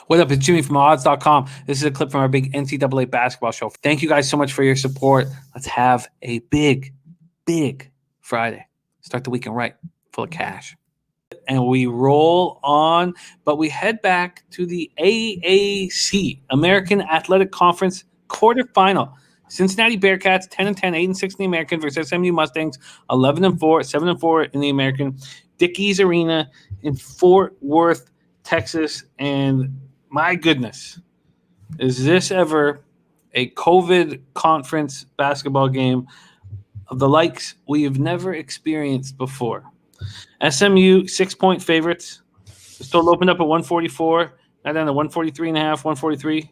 What up? It's Jimmy from odds.com. This is a clip from our big NCAA basketball show. Thank you guys so much for your support. Let's have a big Friday. Start the weekend right, full of cash. And we roll on, but we head back to the AAC, American Athletic Conference quarterfinal. Cincinnati Bearcats 10-10, 8-6 in the American versus SMU Mustangs 11-4, 7-4 in the American. Dickies Arena in Fort Worth, Texas, and my goodness, is this ever a COVID conference basketball game of the likes we have never experienced before? SMU 6-point favorites. The total opened up at 144, now down to 143.5, 143.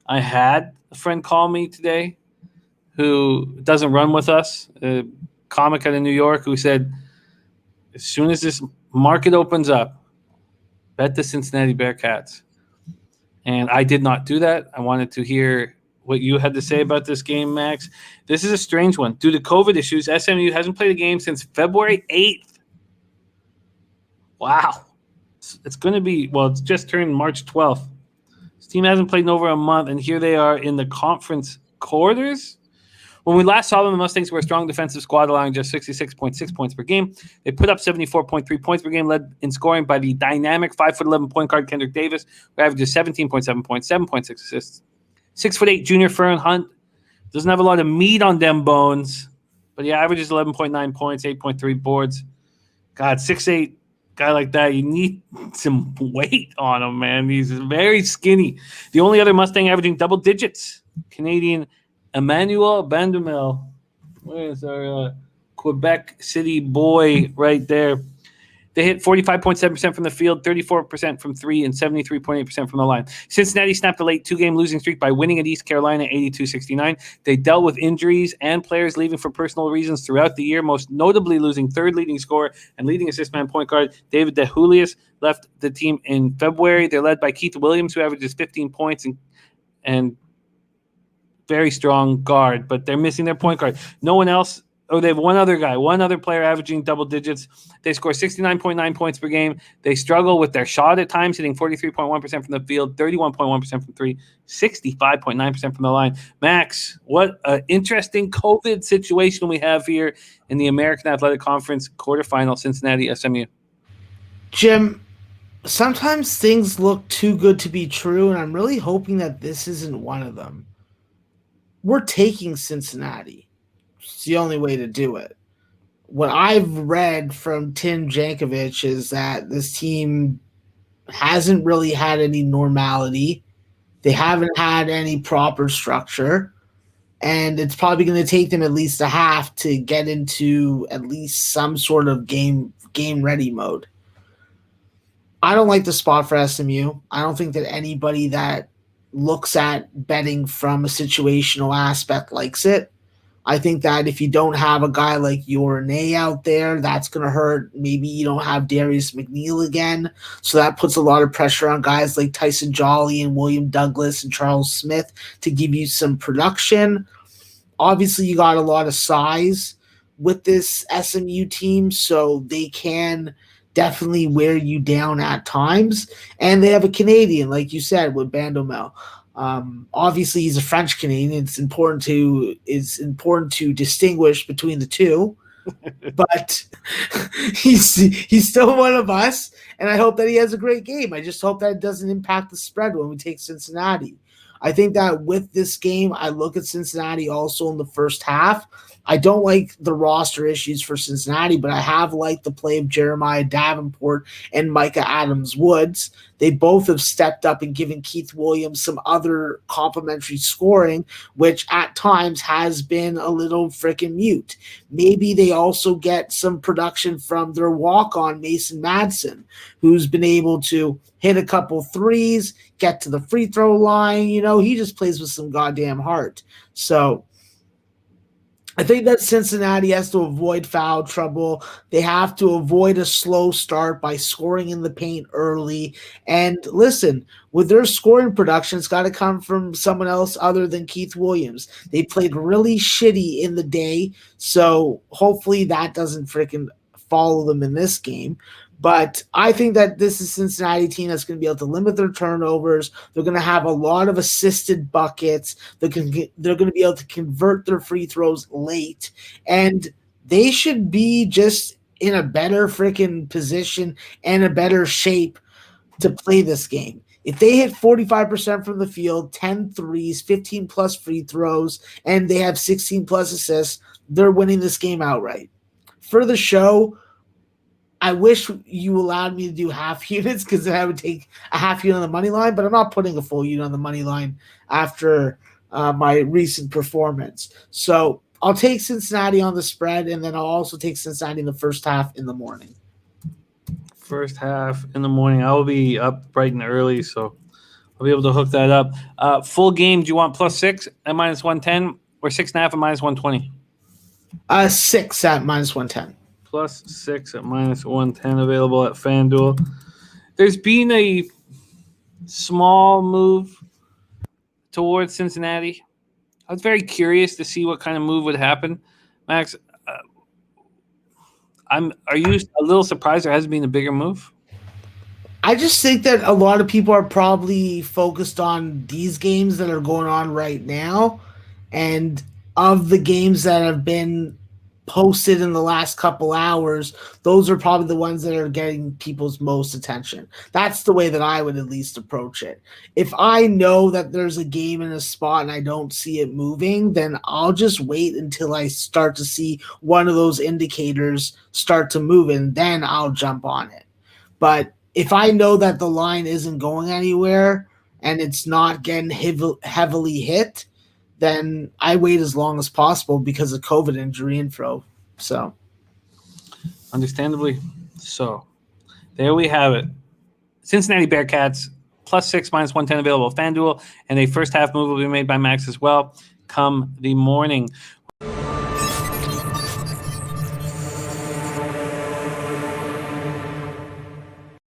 I had a friend call me today who doesn't run with us, a comic out of New York, who said, as soon as this market opens up, bet the Cincinnati Bearcats. And I did not do that. I wanted to hear what you had to say about this game, Max. This is a strange one. Due to COVID issues, SMU hasn't played a game since February 8th. Wow. It's going to be, well, it's just turned March 12th. This team hasn't played in over a month, and here they are in the conference quarters. When we last saw them, the Mustangs were a strong defensive squad, allowing just 66.6 points per game. They put up 74.3 points per game, led in scoring by the dynamic 5'11" point guard Kendrick Davis, who averages 17.7 points, 7.6 assists. 6'8" junior Fern Hunt doesn't have a lot of meat on them bones, but he averages 11.9 points, 8.3 boards. God, 6'8" guy like that, you need some weight on him, man. He's very skinny. The only other Mustang averaging double digits, Canadian Emmanuel Bandumel. Where's our Quebec City boy right there? They hit 45.7% from the field, 34% from three, and 73.8% from the line. Cincinnati snapped a late two-game losing streak by winning at East Carolina 82-69. They dealt with injuries and players leaving for personal reasons throughout the year, most notably losing third leading scorer and leading assist man point guard David DeJulius left the team in February. They're led by Keith Williams, who averages 15 points and very strong guard, but they're missing their point guard. No one else. Oh, they have one other player averaging double digits. They score 69.9 points per game. They struggle with their shot at times, hitting 43.1% from the field, 31.1% from three, 65.9% from the line. Max, what an interesting COVID situation we have here in the American Athletic Conference quarterfinal, Cincinnati SMU. Jim, sometimes things look too good to be true, and I'm really hoping that this isn't one of them. We're taking Cincinnati. It's the only way to do it. What I've read from Tim Jankovic is that this team hasn't really had any normality. They haven't had any proper structure. And it's probably going to take them at least a half to get into at least some sort of game ready mode. I don't like the spot for SMU. I don't think that anybody that looks at betting from a situational aspect likes it. I think that if you don't have a guy like Yorane out there, that's going to hurt. Maybe you don't have Darius McNeil again. So that puts a lot of pressure on guys like Tyson Jolly and William Douglas and Charles Smith to give you some production. Obviously, you got a lot of size with this SMU team, so they can definitely wear you down at times. And they have a Canadian, like you said, with Bandomel. Obviously, he's a French Canadian. It's important to distinguish between the two, but he's still one of us, and I hope that he has a great game. I just hope that it doesn't impact the spread when we take Cincinnati. I think that with this game, I look at Cincinnati also in the first half. I don't like the roster issues for Cincinnati, but I have liked the play of Jeremiah Davenport and Micah Adams-Woods. They both have stepped up and given Keith Williams some other complimentary scoring, which at times has been a little freaking mute. Maybe they also get some production from their walk-on Mason Madsen, who's been able to hit a couple threes, get to the free throw line. You know, he just plays with some goddamn heart. So I think that Cincinnati has to avoid foul trouble. They have to avoid a slow start by scoring in the paint early. And listen, with their scoring production, it's got to come from someone else other than Keith Williams. They played really shitty in the day, so hopefully that doesn't freaking follow them in this game. But I think that this is Cincinnati team that's going to be able to limit their turnovers. They're going to have a lot of assisted buckets. They're going to be able to convert their free throws late. And they should be just in a better freaking position and a better shape to play this game. If they hit 45% from the field, 10 threes, 15 plus free throws, and they have 16 plus assists, they're winning this game outright. For the show, I wish you allowed me to do half units because I would take a half unit on the money line, but I'm not putting a full unit on the money line after my recent performance. So I'll take Cincinnati on the spread, and then I'll also take Cincinnati in the first half in the morning. First half in the morning. I will be up bright and early, so I'll be able to hook that up. Full game, do you want +6 at -110 or 6.5 at -120? 6 at -110. +6 at -110 available at FanDuel. There's been a small move towards Cincinnati. I was very curious to see what kind of move would happen. Max, are you a little surprised there hasn't been a bigger move? I just think that a lot of people are probably focused on these games that are going on right now, and of the games that have been posted in the last couple hours, those are probably the ones that are getting people's most attention. That's the way that I would at least approach it. If I know that there's a game in a spot and I don't see it moving, then I'll just wait until I start to see one of those indicators start to move, and then I'll jump on it. But if I know that the line isn't going anywhere and it's not getting heavily hit, then I wait as long as possible because of COVID injury info. So, understandably so. There we have it. Cincinnati Bearcats +6 -110 available at FanDuel, and a first half move will be made by Max as well come the morning.